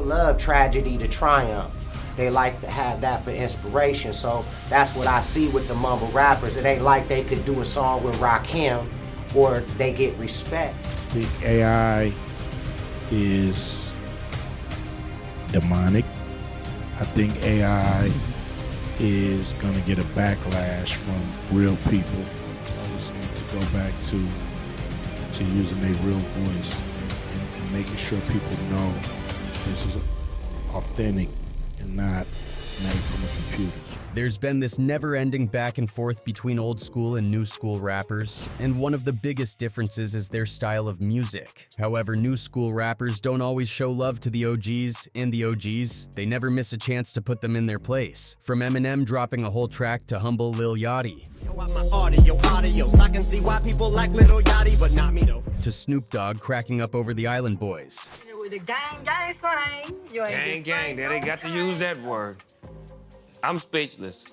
love tragedy to triumph. They like to have that for inspiration. So that's what I see with the mumble rappers. It ain't like they could do a song with Rakim or they get respect. The AI is demonic. I think AI is going to get a backlash from real people. I just need to go back to using their real voice and making sure people know this is authentic and not made from a computer. There's been this never-ending back and forth between old school and new school rappers, and one of the biggest differences is their style of music. However, new school rappers don't always show love to the OGs, and the OGs, they never miss a chance to put them in their place. From Eminem dropping a whole track to humble Lil Yachty. I can see why people like Lil Yachty, but not me though. To Snoop Dogg cracking up over the Island Boys. With the gang slang. You ain't Gang, they got to use that word. I'm speechless.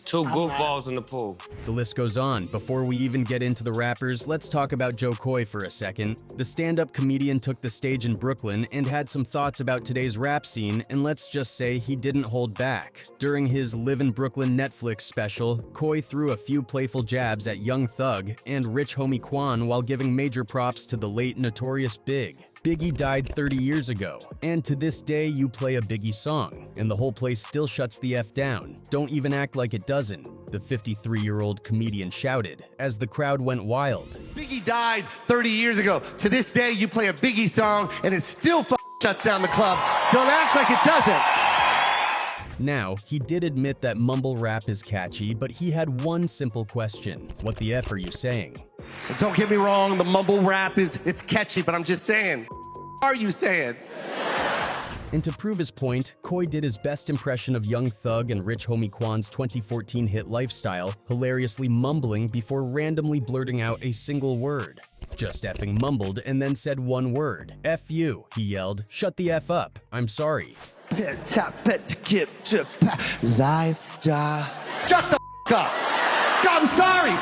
Two goofballs in the pool. The list goes on. Before we even get into the rappers, let's talk about Joe Coy for a second. The stand-up comedian took the stage in Brooklyn and had some thoughts about today's rap scene, and let's just say he didn't hold back. During his Live in Brooklyn Netflix special, Coy threw a few playful jabs at Young Thug and Rich Homie Quan while giving major props to the late Notorious Big. Biggie died 30 years ago, and to this day you play a Biggie song, and the whole place still shuts the F down. Don't even act like it doesn't, the 53-year-old comedian shouted, as the crowd went wild. Biggie died 30 years ago. To this day, you play a Biggie song, and it still shuts down the club. Don't act like it doesn't. Now, he did admit that mumble rap is catchy, but he had one simple question. What the F are you saying? Don't get me wrong, the mumble rap it's catchy, but I'm just saying, are you saying? And to prove his point, Coy did his best impression of Young Thug and Rich Homie Quan's 2014 hit Lifestyle, hilariously mumbling before randomly blurting out a single word. Just effing mumbled and then said one word. F you, he yelled. Shut the F up. I'm sorry. Lifestyle. Shut the up. I'm sorry.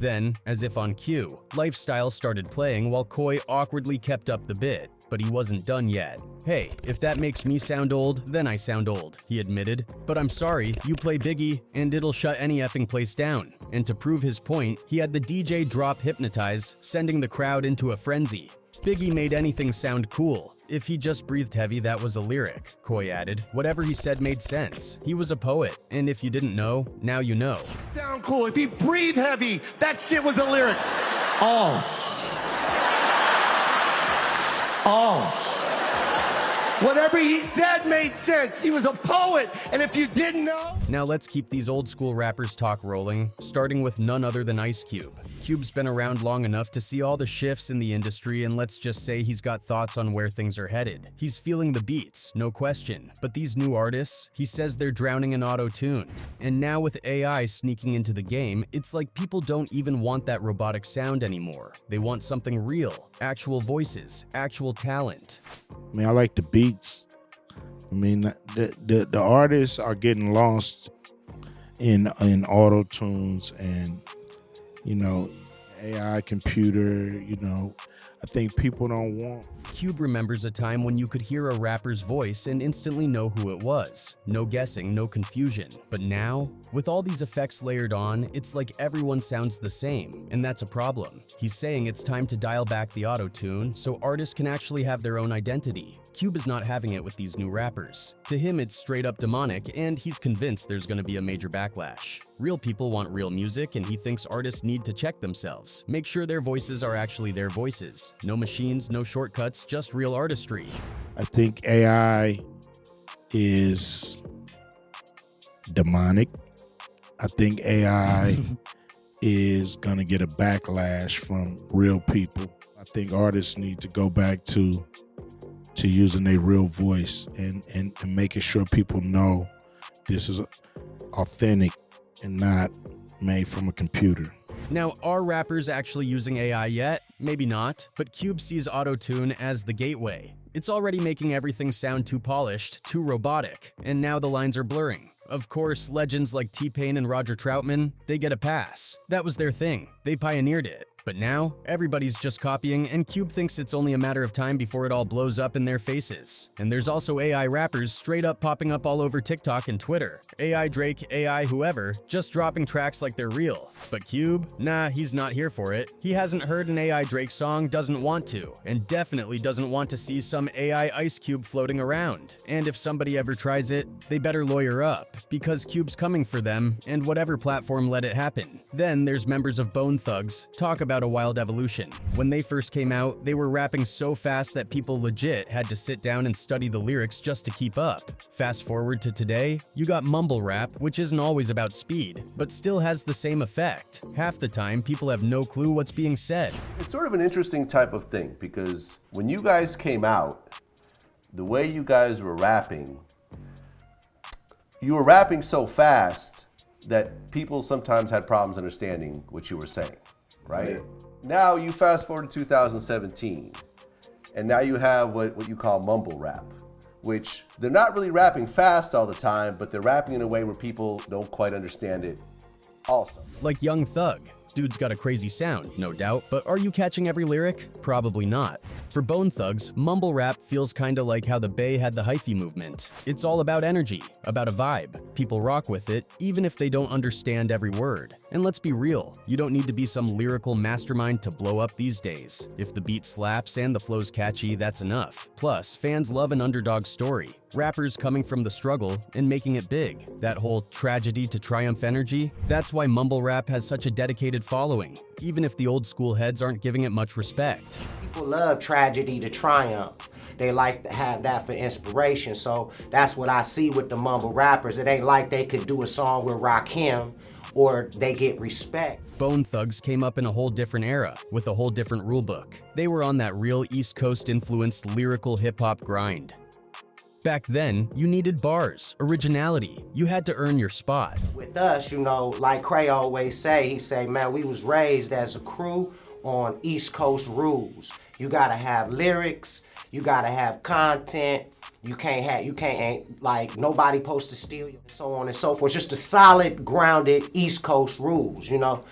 Then, as if on cue, Lifestyle started playing while Coy awkwardly kept up the bit, but he wasn't done yet. Hey, if that makes me sound old, then I sound old, he admitted. But I'm sorry, you play Biggie, and it'll shut any effing place down. And to prove his point, he had the DJ drop Hypnotize, sending the crowd into a frenzy. Biggie made anything sound cool. If he just breathed heavy, that was a lyric, Coy added. Whatever he said made sense. He was a poet, and if you didn't know, now you know. Sound cool. If he breathed heavy, that shit was a lyric. Oh. Whatever he said made sense. He was a poet, and if you didn't know... Now let's keep these old school rappers talk rolling, starting with none other than Ice Cube. Cube's been around long enough to see all the shifts in the industry, and let's just say he's got thoughts on where things are headed. He's feeling the beats, no question. But these new artists, he says they're drowning in autotune. And now with AI sneaking into the game, it's like people don't even want that robotic sound anymore. They want something real, actual voices, actual talent. I mean, I like the beats. I mean, the artists are getting lost in auto-tunes and, you know, AI computer, you know. I think people don't want. Cube remembers a time when you could hear a rapper's voice and instantly know who it was. No guessing, no confusion. But now, with all these effects layered on, it's like everyone sounds the same, and that's a problem. He's saying it's time to dial back the auto-tune so artists can actually have their own identity. Cube is not having it with these new rappers. To him, it's straight up demonic, and he's convinced there's going to be a major backlash. Real people want real music, and he thinks artists need to check themselves. Make sure their voices are actually their voices. No machines, no shortcuts, just real artistry. I think AI is demonic. I think AI is going to get a backlash from real people. I think artists need to go back to using their real voice and making sure people know this is authentic and not made from a computer. Now, are rappers actually using AI yet? Maybe not, but Cube sees auto-tune as the gateway. It's already making everything sound too polished, too robotic, and now the lines are blurring. Of course, legends like T-Pain and Roger Troutman, they get a pass. That was their thing. They pioneered it. But now, everybody's just copying, and Cube thinks it's only a matter of time before it all blows up in their faces. And there's also AI rappers straight up popping up all over TikTok and Twitter. AI Drake, AI whoever, just dropping tracks like they're real. But Cube? Nah, he's not here for it. He hasn't heard an AI Drake song, doesn't want to, and definitely doesn't want to see some AI Ice Cube floating around. And if somebody ever tries it, they better lawyer up, because Cube's coming for them, and whatever platform let it happen. Then there's members of Bone Thugs. Talk about a wild evolution. When they first came out, they were rapping so fast that people legit had to sit down and study the lyrics just to keep up. Fast forward to today, you got mumble rap, which isn't always about speed, but still has the same effect. Half the time, people have no clue what's being said. It's sort of an interesting type of thing, because when you guys came out, the way you guys were rapping, you were rapping so fast that people sometimes had problems understanding what you were saying, right? Yeah. Now you fast forward to 2017, and now you have what you call mumble rap, which they're not really rapping fast all the time, but they're rapping in a way where people don't quite understand it also. Like Young Thug. Dude's got a crazy sound, no doubt, but are you catching every lyric? Probably not. For Bone Thugs, mumble rap feels kinda like how the Bay had the hyphy movement. It's all about energy, about a vibe. People rock with it, even if they don't understand every word. And let's be real, you don't need to be some lyrical mastermind to blow up these days. If the beat slaps and the flow's catchy, that's enough. Plus, fans love an underdog story. Rappers coming from the struggle and making it big. That whole tragedy to triumph energy, that's why mumble rap has such a dedicated following, even if the old school heads aren't giving it much respect. People love tragedy to triumph. They like to have that for inspiration. So that's what I see with the mumble rappers. It ain't like they could do a song with Rakim or they get respect. Bone Thugs came up in a whole different era, with a whole different rulebook. They were on that real East Coast influenced lyrical hip-hop grind. Back then, you needed bars, originality. You had to earn your spot. With us, you know, like Cray always say, he say, man, we was raised as a crew on East Coast rules. You gotta have lyrics, you gotta have content, you can't like nobody supposed to steal you, so on and so forth. Just a solid, grounded East Coast rules, you know.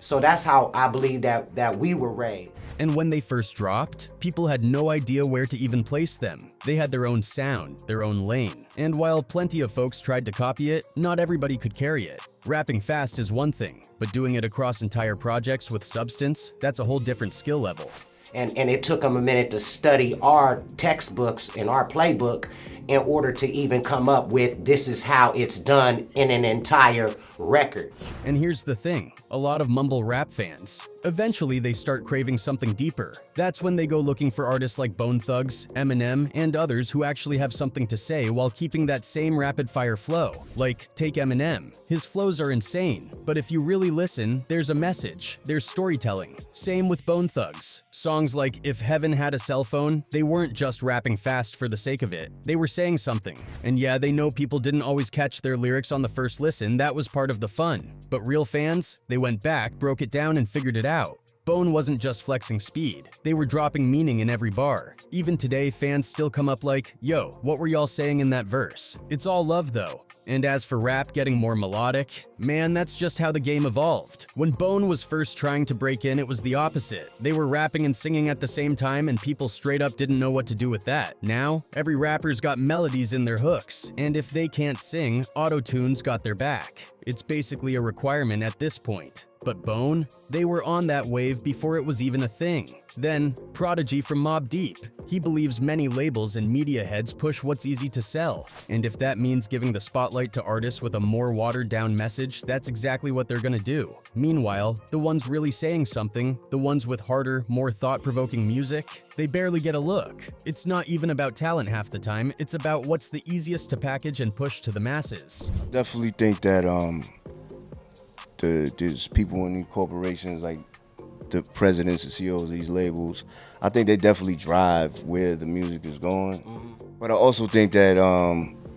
So that's how I believe that we were raised. And when they first dropped, people had no idea where to even place them. They had their own sound, their own lane. And while plenty of folks tried to copy it, not everybody could carry it. Rapping fast is one thing, but doing it across entire projects with substance, that's a whole different skill level. And it took them a minute to study our textbooks and our playbook in order to even come up with this is how it's done in an entire record. And here's the thing, a lot of mumble rap fans, eventually they start craving something deeper. That's when they go looking for artists like Bone Thugs, Eminem, and others who actually have something to say while keeping that same rapid-fire flow. Like, take Eminem. His flows are insane, but if you really listen, there's a message, there's storytelling. Same with Bone Thugs. Songs like If Heaven Had a Cell Phone, they weren't just rapping fast for the sake of it. They were saying something. And yeah, they know people didn't always catch their lyrics on the first listen, that was part of the fun. But real fans, they went back, broke it down, and figured it out. Bone wasn't just flexing speed, they were dropping meaning in every bar. Even today, fans still come up like, yo, what were y'all saying in that verse? It's all love though. And as for rap getting more melodic, man, that's just how the game evolved. When Bone was first trying to break in, it was the opposite. They were rapping and singing at the same time and people straight up didn't know what to do with that. Now, every rapper's got melodies in their hooks, and if they can't sing, autotune's got their back. It's basically a requirement at this point. But Bone, they were on that wave before it was even a thing. Then, Prodigy from Mobb Deep. He believes many labels and media heads push what's easy to sell. And if that means giving the spotlight to artists with a more watered-down message, that's exactly what they're gonna do. Meanwhile, the ones really saying something, the ones with harder, more thought-provoking music, they barely get a look. It's not even about talent half the time, it's about what's the easiest to package and push to the masses. Definitely think that there's people in these corporations, like the presidents and CEOs of these labels, I think they definitely drive where the music is going. But I also think that,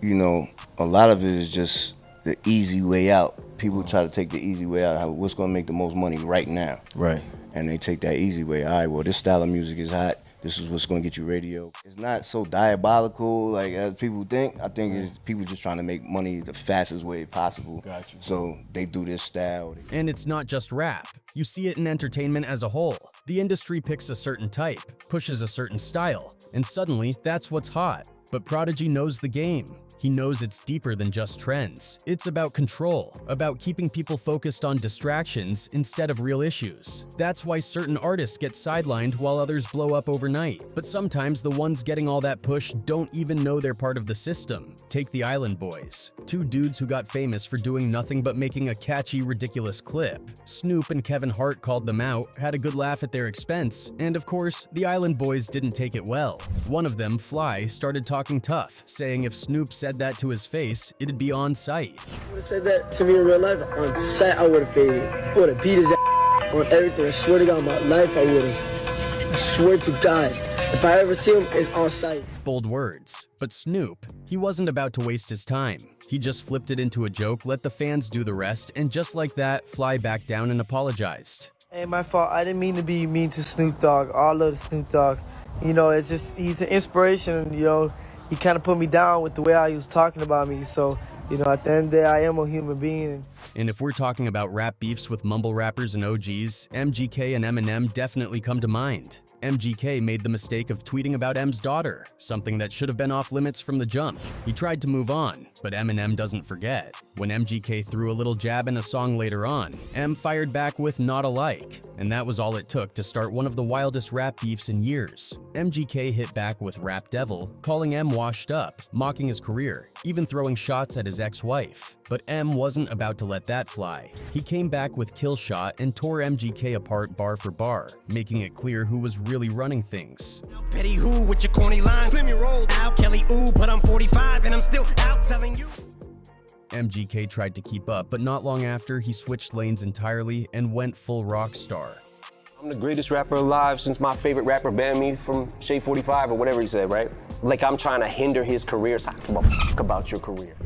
you know, a lot of it is just the easy way out. People try to take the easy way out. What's going to make the most money right now? Right. And they take that easy way. All right, well, this style of music is hot. this is what's gonna get you radio. It's not so diabolical like as people think. I think it's people just trying to make money the fastest way possible. Gotcha. So they do this style. And it's not just rap. You see it in entertainment as a whole. The industry picks a certain type, pushes a certain style, and suddenly that's what's hot. But Prodigy knows the game. He knows it's deeper than just trends. It's about control, about keeping people focused on distractions instead of real issues. That's why certain artists get sidelined while others blow up overnight. But sometimes the ones getting all that push don't even know they're part of the system. Take the Island Boys. Two dudes who got famous for doing nothing but making a catchy, ridiculous clip. Snoop and Kevin Hart called them out, had a good laugh at their expense, and of course, the Island Boys didn't take it well. One of them, Fly, started talking tough, saying if Snoop said that to his face, it'd be on sight. Would have said that to me in real life, on sight I would have faded. I would have beat his ass on everything. I swear to God, my life I would have. I swear to God, if I ever see him, it's on sight. Bold words. But Snoop, he wasn't about to waste his time. He just flipped it into a joke, let the fans do the rest, and just like that, Fly backed down and apologized. Hey, my fault. I didn't mean to be mean to Snoop Dogg. I love Snoop Dogg. You know, it's just, he's an inspiration, you know. He kind of put me down with the way how he was talking about me. So, you know, at the end of the day, I am a human being. And if we're talking about rap beefs with mumble rappers and OGs, MGK and Eminem definitely come to mind. MGK made the mistake of tweeting about M's daughter, something that should have been off limits from the jump. He tried to move on, but Eminem doesn't forget. When MGK threw a little jab in a song later on, M fired back with Not Alike, and that was all it took to start one of the wildest rap beefs in years. MGK hit back with Rap Devil, calling M washed up, mocking his career, even throwing shots at his ex-wife. But M wasn't about to let that fly. He came back with Kill Shot and tore MGK apart bar for bar, making it clear who was really running things. Petty who with your corny lines? Slim your roll out, Kelly ooh, but I'm 45 and I'm still out selling you. MGK tried to keep up, but not long after, he switched lanes entirely and went full rock star. I'm the greatest rapper alive since my favorite rapper banned me from Shade 45 or whatever he said, right? Like I'm trying to hinder his career, so I don't give a fuck about your career.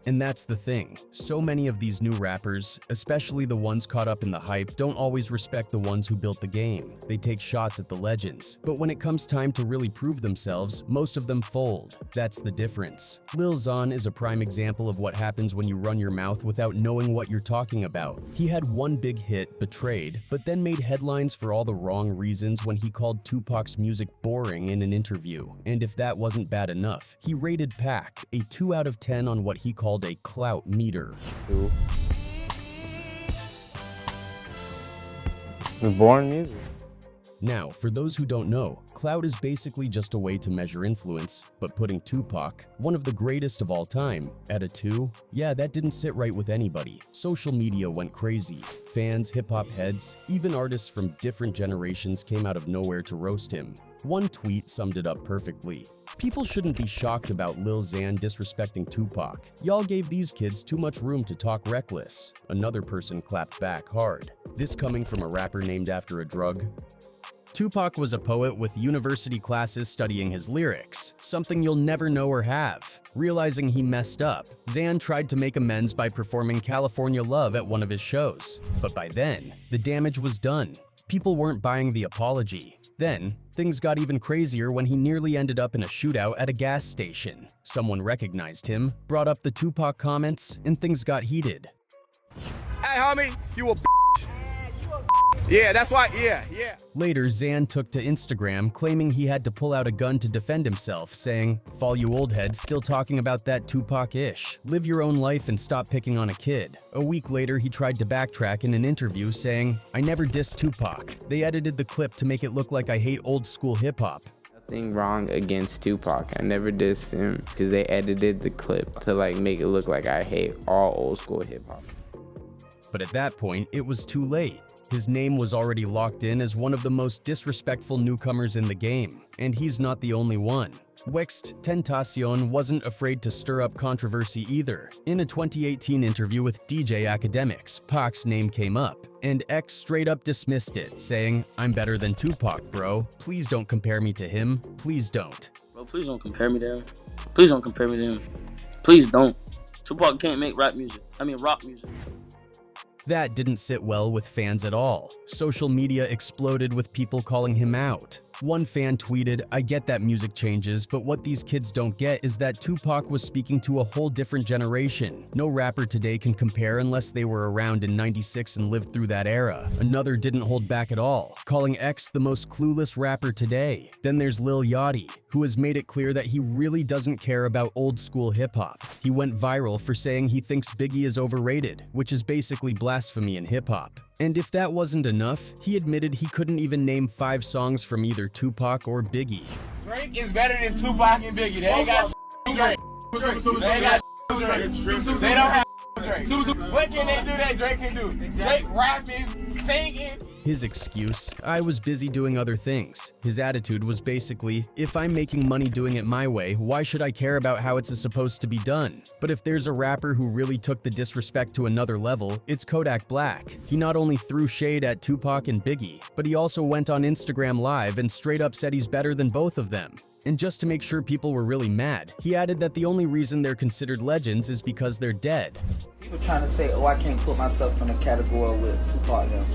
And that's the thing. So many of these new rappers, especially the ones caught up in the hype, don't always respect the ones who built the game. They take shots at the legends. But when it comes time to really prove themselves, most of them fold. That's the difference. Lil Xan is a prime example of what happens when you run your mouth without knowing what you're talking about. He had one big hit, Betrayed, but then made headlines for all the wrong reasons when he called Tupac's music boring in an interview. And if that wasn't bad enough, he rated Pac a 2 out of 10 on what he called a clout meter. Born music. Now, for those who don't know, clout is basically just a way to measure influence, but putting Tupac, one of the greatest of all time, at a 2? Yeah, that didn't sit right with anybody. Social media went crazy. Fans, hip-hop heads, even artists from different generations came out of nowhere to roast him. One tweet summed it up perfectly. People shouldn't be shocked about Lil Xan disrespecting Tupac. Y'all gave these kids too much room to talk reckless. Another person clapped back hard. This coming from a rapper named after a drug. Tupac was a poet with university classes studying his lyrics, something you'll never know or have. Realizing he messed up, Xan tried to make amends by performing California Love at one of his shows. But by then, the damage was done. People weren't buying the apology. Then, things got even crazier when he nearly ended up in a shootout at a gas station. Someone recognized him, brought up the Tupac comments, and things got heated. Hey, homie, you a Yeah, that's why, yeah. Later, Xan took to Instagram, claiming he had to pull out a gun to defend himself, saying, "Fall you old heads still talking about that Tupac-ish. Live your own life and stop picking on a kid." A week later, he tried to backtrack in an interview, saying, "I never dissed Tupac. They edited the clip to make it look like I hate old school hip-hop." Nothing wrong against Tupac. I never dissed him because they edited the clip to make it look like I hate all old school hip-hop. But at that point, it was too late. His name was already locked in as one of the most disrespectful newcomers in the game, and he's not the only one. Wext Tentacion wasn't afraid to stir up controversy either. In a 2018 interview with DJ Academics, Pac's name came up, and X straight up dismissed it, saying, "I'm better than Tupac, bro. Please don't compare me to him. Please don't." Bro, please don't compare me to him. Please don't compare me to him. Please don't. Tupac can't make rock music. That didn't sit well with fans at all. Social media exploded with people calling him out. One fan tweeted, "I get that music changes, but what these kids don't get is that Tupac was speaking to a whole different generation. No rapper today can compare unless they were around in '96 and lived through that era." Another didn't hold back at all, calling X the most clueless rapper today. Then there's Lil Yachty, who has made it clear that he really doesn't care about old school hip-hop. He went viral for saying he thinks Biggie is overrated, which is basically blasphemy in hip-hop. And if that wasn't enough, he admitted he couldn't even name 5 songs from either Tupac or Biggie. Drake is better than Tupac and Biggie. They ain't got Drake. They ain't got Drake. They don't have Drake. What can they do that Drake can do? Drake rapping, singing. His excuse, "I was busy doing other things." His attitude was basically, if I'm making money doing it my way, why should I care about how it's supposed to be done? But if there's a rapper who really took the disrespect to another level, it's Kodak Black. He not only threw shade at Tupac and Biggie, but he also went on Instagram Live and straight up said he's better than both of them. And just to make sure people were really mad, he added that the only reason they're considered legends is because they're dead. People trying to say, oh, I can't put myself in a category with Tupac and them.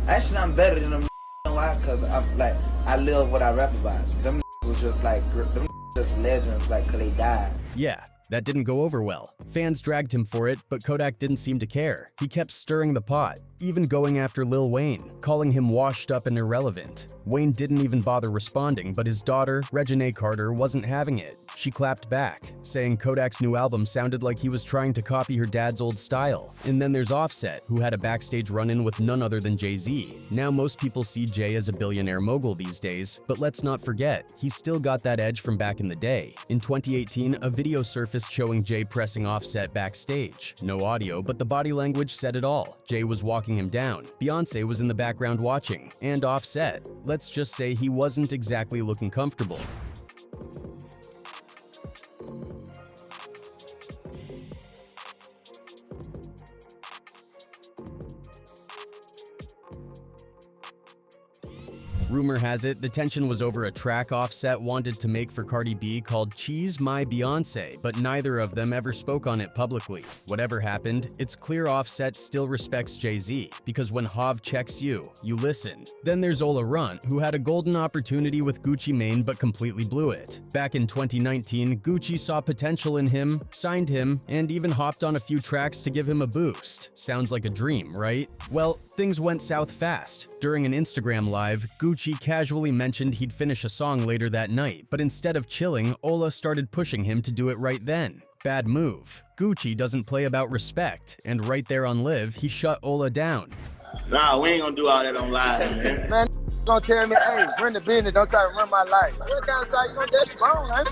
Actually, I'm better than them. Why? Because I live what I rap about. Them was just like, them just legends, like, cause they died. Yeah, that didn't go over well. Fans dragged him for it, but Kodak didn't seem to care. He kept stirring the pot, even going after Lil Wayne, calling him washed up and irrelevant. Wayne didn't even bother responding, but his daughter, Reginae Carter, wasn't having it. She clapped back, saying Kodak's new album sounded like he was trying to copy her dad's old style. And then there's Offset, who had a backstage run-in with none other than Jay-Z. Now most people see Jay as a billionaire mogul these days, but let's not forget, he's still got that edge from back in the day. In 2018, a video surfaced showing Jay pressing Offset backstage. No audio, but the body language said it all. Jay was walking him down. Beyonce was in the background watching, and Offset. Let's just say he wasn't exactly looking comfortable. Rumor has it, the tension was over a track Offset wanted to make for Cardi B called Cheese My Beyonce, but neither of them ever spoke on it publicly. Whatever happened, it's clear Offset still respects Jay-Z, because when Hav checks you, you listen. Then there's Ola Runt, who had a golden opportunity with Gucci Mane but completely blew it. Back in 2019, Gucci saw potential in him, signed him, and even hopped on a few tracks to give him a boost. Sounds like a dream, right? Well, things went south fast. During an Instagram Live, Gucci casually mentioned he'd finish a song later that night, but instead of chilling, Ola started pushing him to do it right then. Bad move. Gucci doesn't play about respect, and right there on Live, he shut Ola down. Nah, we ain't gonna do all that on Live, man. Man, gonna tell me, hey, run the business, don't try to run my life. What kind of side you gonna that's wrong, man?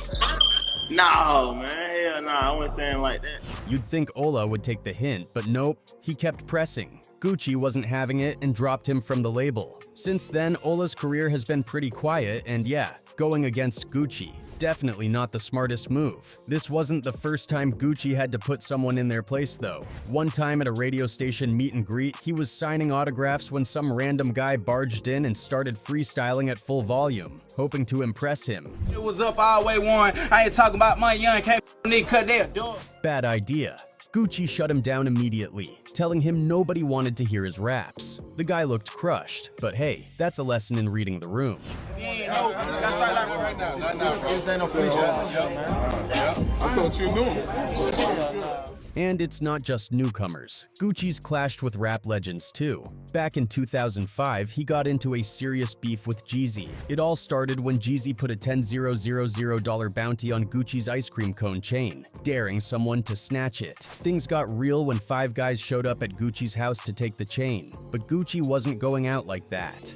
No, man, hell nah, I wasn't saying like that. You'd think Ola would take the hint, but nope, he kept pressing. Gucci wasn't having it and dropped him from the label. Since then, Ola's career has been pretty quiet, and yeah, going against Gucci. Definitely not the smartest move. This wasn't the first time Gucci had to put someone in their place though. One time at a radio station meet and greet, he was signing autographs when some random guy barged in and started freestyling at full volume, hoping to impress him. It was up all the way, Warren. I ain't talking about my young can't nigga cut their door. Bad idea. Gucci shut him down immediately, telling him nobody wanted to hear his raps. The guy looked crushed, but hey, that's a lesson in reading the room. That's right now. This ain't no freestyle, man. I thought you knew. And it's not just newcomers. Gucci's clashed with rap legends too. Back in 2005, he got into a serious beef with Jay-Z. It all started when Jay-Z put a $10,000 bounty on Gucci's ice cream cone chain, daring someone to snatch it. Things got real when 5 guys showed up at Gucci's house to take the chain, but Gucci wasn't going out like that.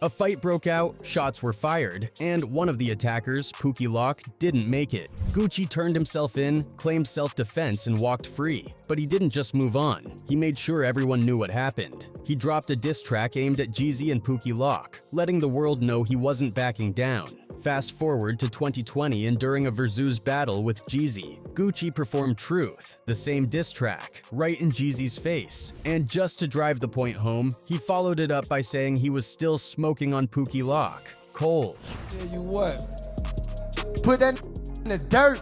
A fight broke out, shots were fired, and one of the attackers, Pookie Lock, didn't make it. Gucci turned himself in, claimed self-defense, and walked free. But he didn't just move on. He made sure everyone knew what happened. He dropped a diss track aimed at Jay-Z and Pookie Lock, letting the world know he wasn't backing down. Fast forward to 2020, and during a Versus battle with Jay-Z, Gucci performed Truth, the same diss track, right in Jay-Z's face. And just to drive the point home, he followed it up by saying he was still smoking on Pookie Lock. Cold. I tell you what. Put that in the dirt.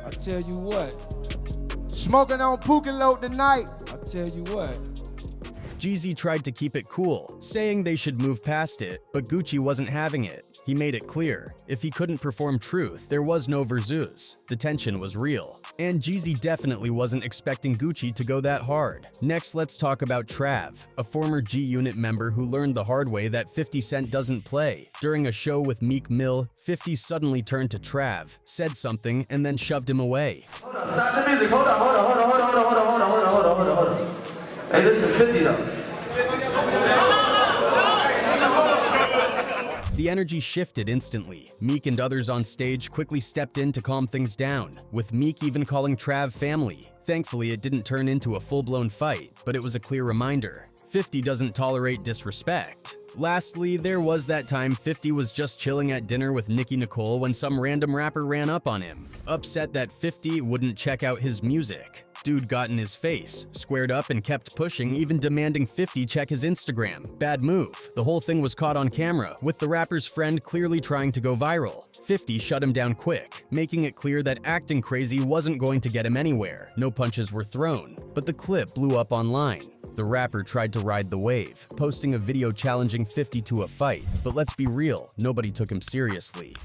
I tell you what. Smoking on Pookie Lock tonight. I tell you what. Jay-Z tried to keep it cool, saying they should move past it, but Gucci wasn't having it. He made it clear, if he couldn't perform Truth, there was no Versus. The tension was real. And Jay-Z definitely wasn't expecting Gucci to go that hard. Next, let's talk about Trav, a former G-Unit member who learned the hard way that 50 Cent doesn't play. During a show with Meek Mill, 50 suddenly turned to Trav, said something, and then shoved him away. Stop the music. Hold on. Hey, this is 50 though. The energy shifted instantly. Meek and others on stage quickly stepped in to calm things down, with Meek even calling Trav family. Thankfully, it didn't turn into a full-blown fight, but it was a clear reminder. 50 doesn't tolerate disrespect. Lastly, there was that time 50 was just chilling at dinner with Nicki Nicole when some random rapper ran up on him, upset that 50 wouldn't check out his music. Dude got in his face, squared up and kept pushing, even demanding 50 check his Instagram. Bad move. The whole thing was caught on camera, with the rapper's friend clearly trying to go viral. 50 shut him down quick, making it clear that acting crazy wasn't going to get him anywhere. No punches were thrown, but the clip blew up online. The rapper tried to ride the wave, posting a video challenging 50 to a fight, but let's be real, nobody took him seriously.